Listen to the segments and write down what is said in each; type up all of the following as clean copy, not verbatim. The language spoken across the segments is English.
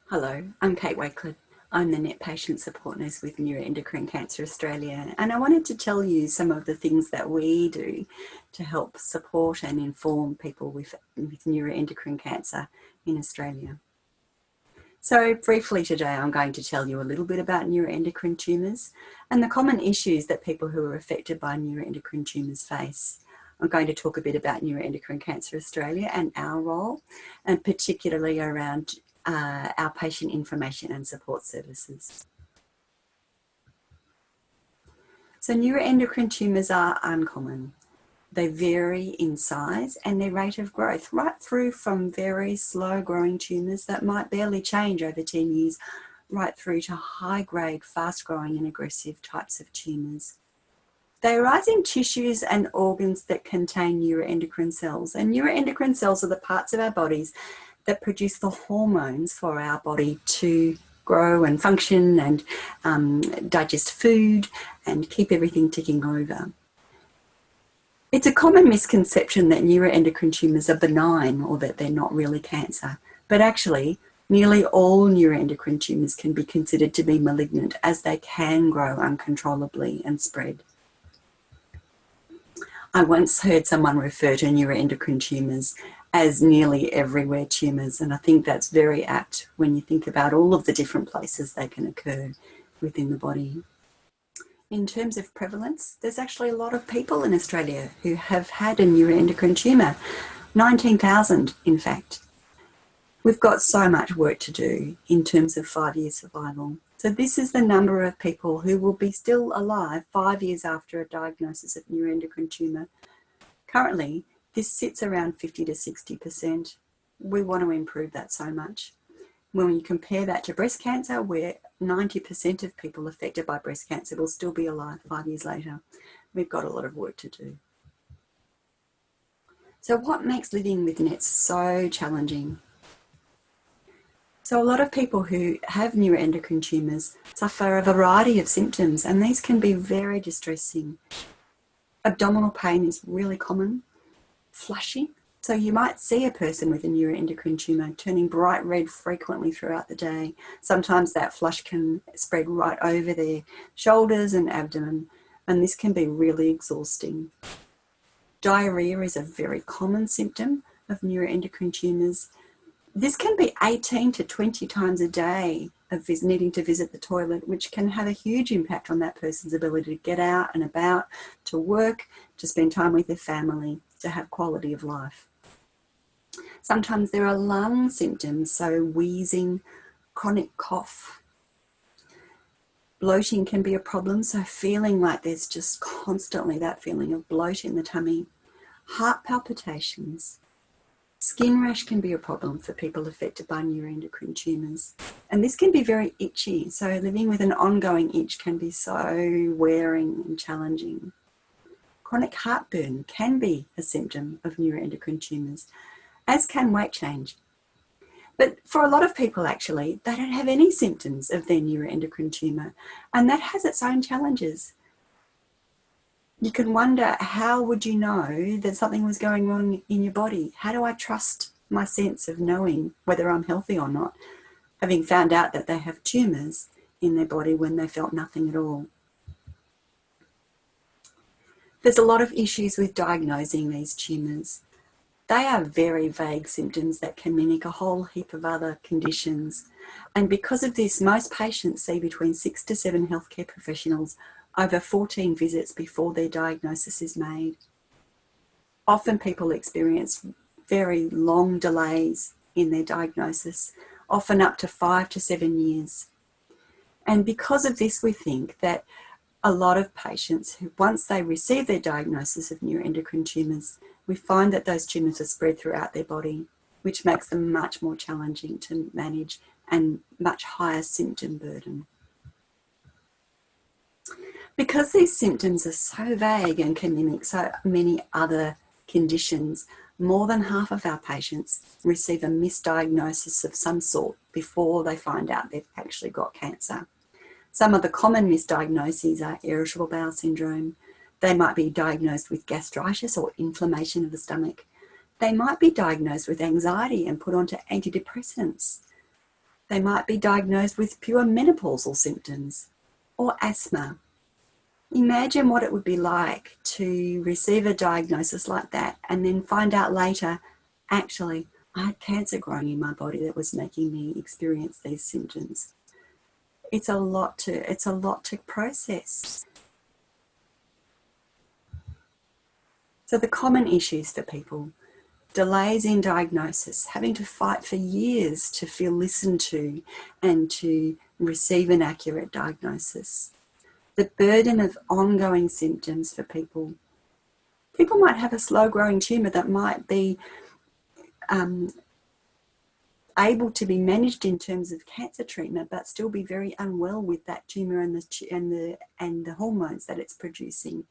Hello, I'm Kate Wakelet. I'm the Net Patient Support Nurse with Neuroendocrine Cancer Australia, and I wanted to tell you some of the things that we do to help support and inform people with neuroendocrine cancer in Australia. So briefly today, I'm going to tell you a little bit about neuroendocrine tumours and the common issues that people who are affected by neuroendocrine tumours face. I'm going to talk a bit about Neuroendocrine Cancer Australia and our role, and particularly around our patient information and support services. So neuroendocrine tumours are uncommon. They vary in size and their rate of growth, right through from very slow growing tumours that might barely change over 10 years, right through to high grade, fast growing and aggressive types of tumours. They arise in tissues and organs that contain neuroendocrine cells, and neuroendocrine cells are the parts of our bodies that produce the hormones for our body to grow and function and digest food and keep everything ticking over. It's a common misconception that neuroendocrine tumours are benign or that they're not really cancer, but actually nearly all neuroendocrine tumours can be considered to be malignant, as they can grow uncontrollably and spread. I once heard someone refer to neuroendocrine tumours as nearly everywhere tumours, and I think that's very apt when you think about all of the different places they can occur within the body. In terms of prevalence, there's actually a lot of people in Australia who have had a neuroendocrine tumour, 19,000 in fact. We've got so much work to do in terms of 5-year survival. So this is the number of people who will be still alive 5 years after a diagnosis of neuroendocrine tumour. Currently, this sits around 50 to 60%. We want to improve that so much. When you compare that to breast cancer, where 90% of people affected by breast cancer will still be alive 5 years later, we've got a lot of work to do. So what makes living with NETs so challenging? So a lot of people who have neuroendocrine tumours suffer a variety of symptoms, and these can be very distressing. Abdominal pain is really common. Flushing. So you might see a person with a neuroendocrine tumour turning bright red frequently throughout the day. Sometimes that flush can spread right over their shoulders and abdomen, and this can be really exhausting. Diarrhoea is a very common symptom of neuroendocrine tumours. This can be 18 to 20 times a day of needing to visit the toilet, which can have a huge impact on that person's ability to get out and about, to work, to spend time with their family, to have quality of life. Sometimes there are lung symptoms, so wheezing, chronic cough. Bloating can be a problem, so feeling like there's just constantly that feeling of bloat in the tummy. Heart palpitations. Skin rash can be a problem for people affected by neuroendocrine tumours, and this can be very itchy, so living with an ongoing itch can be so wearing and challenging. Chronic heartburn can be a symptom of neuroendocrine tumours, as can weight change. But for a lot of people, actually, they don't have any symptoms of their neuroendocrine tumour, and that has its own challenges. You can wonder, how would you know that something was going wrong in your body? How do I trust my sense of knowing whether I'm healthy or not, having found out that they have tumours in their body when they felt nothing at all? There's a lot of issues with diagnosing these tumours. They are very vague symptoms that can mimic a whole heap of other conditions. And because of this, most patients see between 6 to 7 healthcare professionals over 14 visits before their diagnosis is made. Often people experience very long delays in their diagnosis, often up to 5 to 7 years. And because of this, we think that a lot of patients who, once they receive their diagnosis of neuroendocrine tumours, we find that those tumours are spread throughout their body, which makes them much more challenging to manage and much higher symptom burden. Because these symptoms are so vague and can mimic so many other conditions, more than half of our patients receive a misdiagnosis of some sort before they find out they've actually got cancer. Some of the common misdiagnoses are irritable bowel syndrome. They might be diagnosed with gastritis or inflammation of the stomach. They might be diagnosed with anxiety and put onto antidepressants. They might be diagnosed with pure menopausal symptoms or asthma. Imagine what it would be like to receive a diagnosis like that and then find out later, actually, I had cancer growing in my body that was making me experience these symptoms. It's a lot to process. So the common issues for people: delays in diagnosis, having to fight for years to feel listened to and to receive an accurate diagnosis. The burden of ongoing symptoms for people. People might have a slow-growing tumour that might be able to be managed in terms of cancer treatment, but still be very unwell with that tumour and the hormones that it's producing.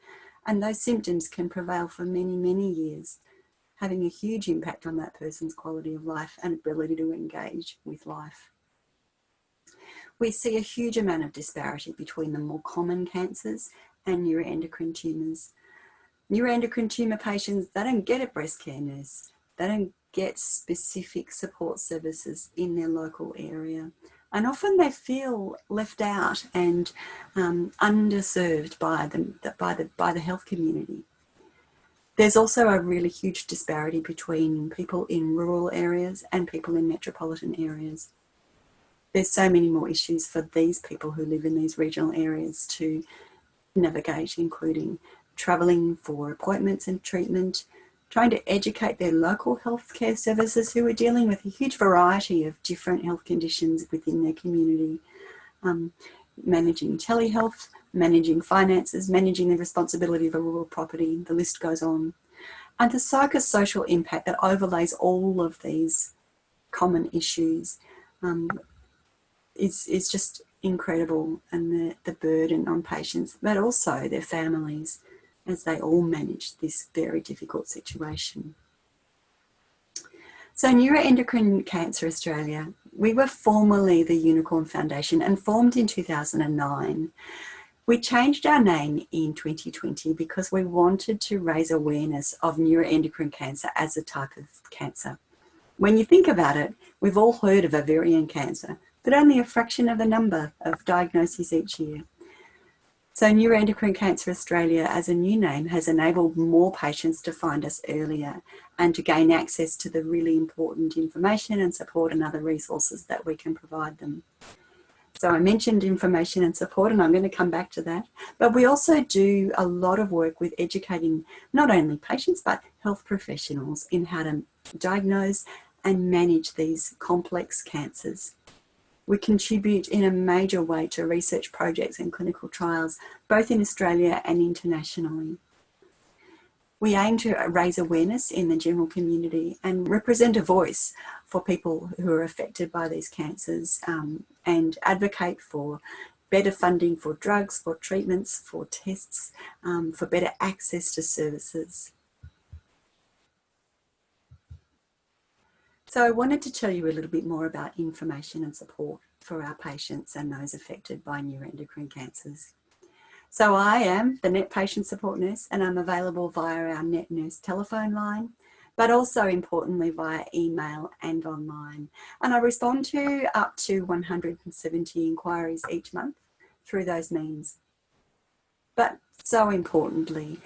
And those symptoms can prevail for many, many years, having a huge impact on that person's quality of life and ability to engage with life. We see a huge amount of disparity between the more common cancers and neuroendocrine tumours. Neuroendocrine tumour patients, they don't get a breast care nurse. They don't get specific support services in their local area. And often they feel left out and underserved by the health community. There's also a really huge disparity between people in rural areas and people in metropolitan areas. There's so many more issues for these people who live in these regional areas to navigate, including travelling for appointments and treatment, trying to educate their local healthcare services who are dealing with a huge variety of different health conditions within their community, managing telehealth, managing finances, managing the responsibility of a rural property, the list goes on. And the psychosocial impact that overlays all of these common issues is just incredible, and the burden on patients, but also their families as they all manage this very difficult situation. So Neuroendocrine Cancer Australia, we were formerly the Unicorn Foundation and formed in 2009. We changed our name in 2020 because we wanted to raise awareness of neuroendocrine cancer as a type of cancer. When you think about it, we've all heard of ovarian cancer, but only a fraction of the number of diagnoses each year. So Neuroendocrine Cancer Australia, as a new name, has enabled more patients to find us earlier and to gain access to the really important information and support and other resources that we can provide them. So I mentioned information and support, and I'm going to come back to that. But we also do a lot of work with educating not only patients, but health professionals in how to diagnose and manage these complex cancers. We contribute in a major way to research projects and clinical trials, both in Australia and internationally. We aim to raise awareness in the general community and represent a voice for people who are affected by these cancers, and advocate for better funding for drugs, for treatments, for tests, for better access to services. So I wanted to tell you a little bit more about information and support for our patients and those affected by neuroendocrine cancers. So I am the NET Patient Support Nurse, and I'm available via our NET Nurse telephone line, but also importantly via email and online. And I respond to up to 170 inquiries each month through those means. But so importantly,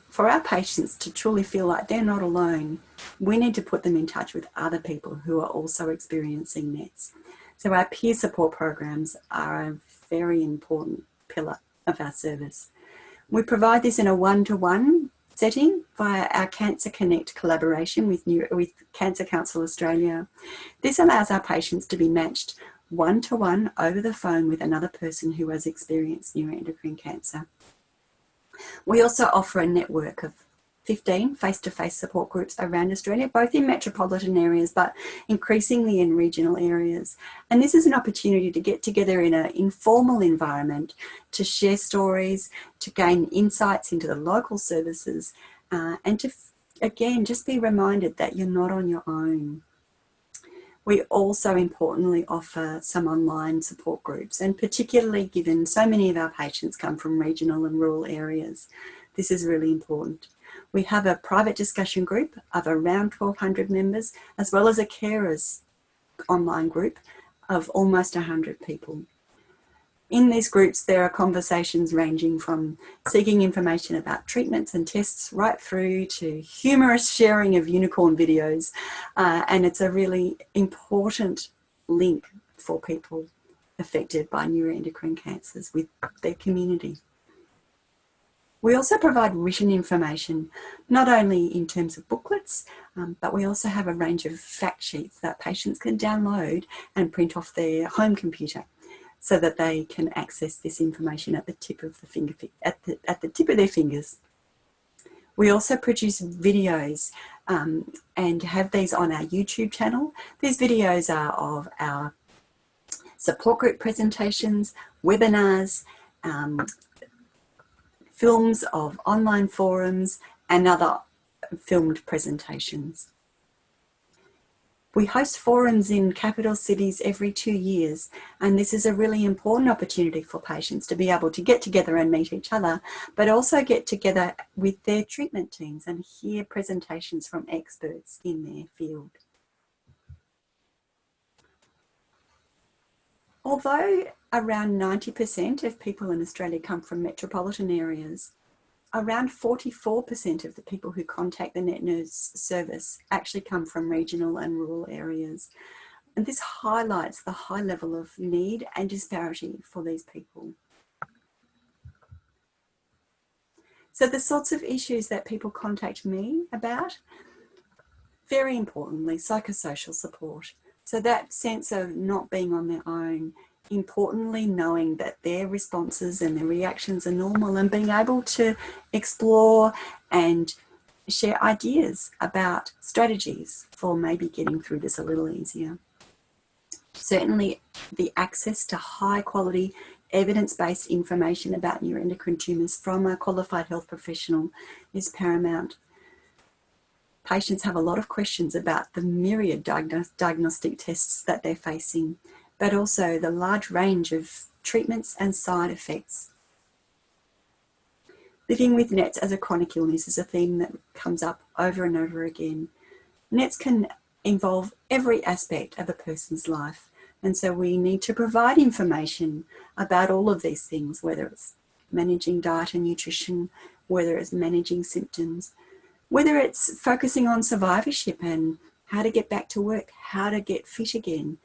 for our patients to truly feel like they're not alone, we need to put them in touch with other people who are also experiencing NETs. So our peer support programs are a very important pillar of our service. We provide this in a one-to-one setting via our Cancer Connect collaboration with Cancer Council Australia. This allows our patients to be matched one-to-one over the phone with another person who has experienced neuroendocrine cancer. We also offer a network of 15 face-to-face support groups around Australia, both in metropolitan areas, but increasingly in regional areas. And this is an opportunity to get together in an informal environment, to share stories, to gain insights into the local services, and to, again, just be reminded that you're not on your own. We also importantly offer some online support groups, and particularly given so many of our patients come from regional and rural areas, this is really important. We have a private discussion group of around 1,200 members, as well as a carers online group of almost 100 people. In these groups, there are conversations ranging from seeking information about treatments and tests right through to humorous sharing of unicorn videos. And it's a really important link for people affected by neuroendocrine cancers with their community. We also provide written information, not only in terms of booklets, but we also have a range of fact sheets that patients can download and print off their home computer, so that they can access this information at the tip of the tip of their fingers. We also produce videos and have these on our YouTube channel. These videos are of our support group presentations, webinars, films of online forums, and other filmed presentations. We host forums in capital cities every 2 years, and this is a really important opportunity for patients to be able to get together and meet each other, but also get together with their treatment teams and hear presentations from experts in their field. Although around 90% of people in Australia come from metropolitan areas, around 44% of the people who contact the Net Nurse service actually come from regional and rural areas. And this highlights the high level of need and disparity for these people. So the sorts of issues that people contact me about, very importantly, psychosocial support. So that sense of not being on their own, importantly knowing that their responses and their reactions are normal, and being able to explore and share ideas about strategies for maybe getting through this a little easier. Certainly the access to high quality evidence-based information about neuroendocrine tumours from a qualified health professional is paramount. Patients have a lot of questions about the myriad diagnostic tests that they're facing, but also the large range of treatments and side effects. Living with NETs as a chronic illness is a theme that comes up over and over again. NETs can involve every aspect of a person's life, and so we need to provide information about all of these things, whether it's managing diet and nutrition, whether it's managing symptoms, whether it's focusing on survivorship and how to get back to work, how to get fit again,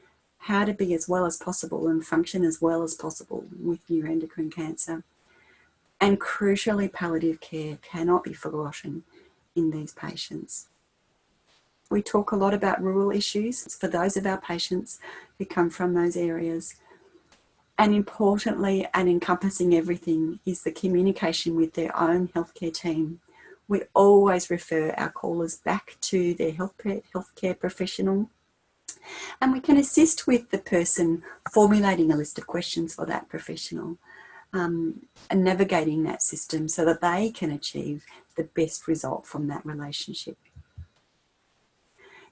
how to be as well as possible and function as well as possible with neuroendocrine cancer. And crucially, palliative care cannot be forgotten in these patients. We talk a lot about rural issues for those of our patients who come from those areas. And importantly, and encompassing everything, is the communication with their own healthcare team. We always refer our callers back to their healthcare professional, and we can assist with the person formulating a list of questions for that professional and navigating that system so that they can achieve the best result from that relationship.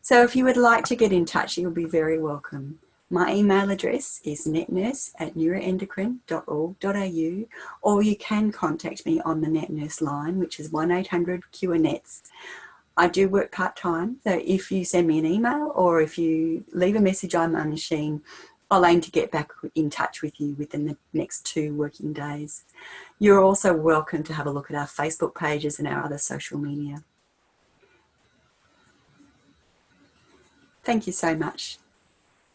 So if you would like to get in touch, you'll be very welcome. My email address is netnurse@neuroendocrine.org.au, or you can contact me on the Net Nurse line, which is 1800-CURE-NETS. I do work part-time, so if you send me an email or if you leave a message on my machine, I'll aim to get back in touch with you within the next 2 working days. You're also welcome to have a look at our Facebook pages and our other social media. Thank you so much.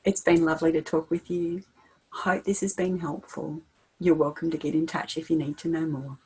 It's been lovely to talk with you. I hope this has been helpful. You're welcome to get in touch if you need to know more.